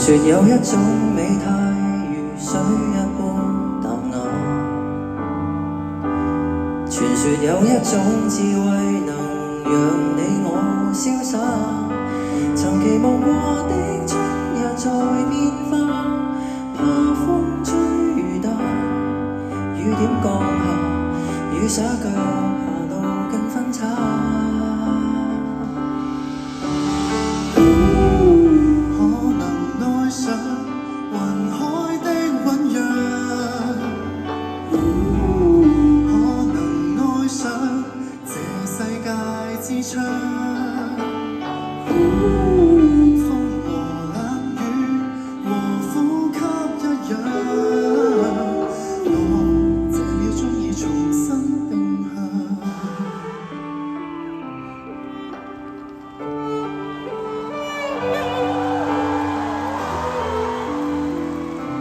說有一種美態如水一般淡雅，傳說有一種智慧能讓你我瀟灑。曾期望過的春日在變化，怕風吹雨打，雨點降下，雨灑腳下路更分岔。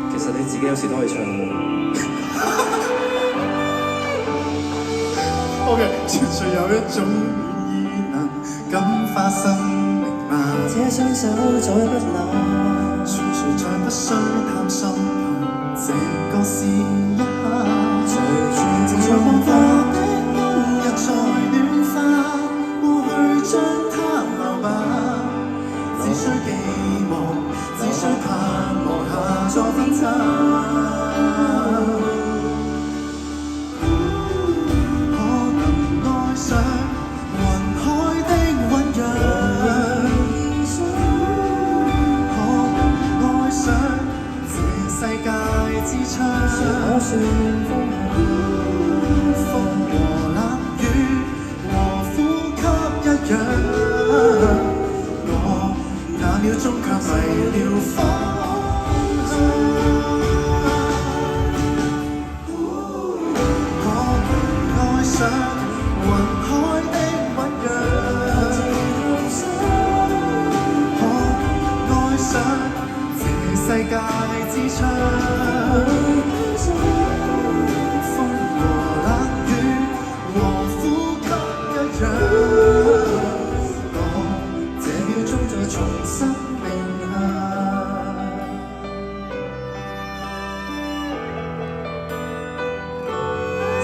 其實你自己有時都可以唱嘅。OK， 傳說有一種暖意能感化生命嗎？這雙手再不冷，傳說再不需探索這個是一刻。隨住長放花的冬日在暖化，過去將它留吧，只需寄望，只需盼望下作分岔。可算風和冷雨和呼吸一樣，我那秒鐘卻迷了方向。可能愛上雲海的醞釀，可能愛上這世界之窗。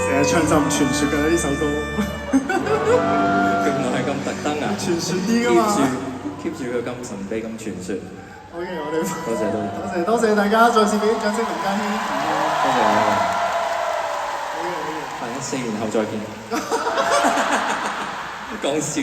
成日唱就唔傳説㗎呢首歌，原來係咁特登啊！傳説啲㗎嘛 keep 住佢咁神秘咁傳説。OK， 我哋多謝大家，再次俾啲掌聲林家謙。多謝你啊！好嘅，4年後再見。講笑。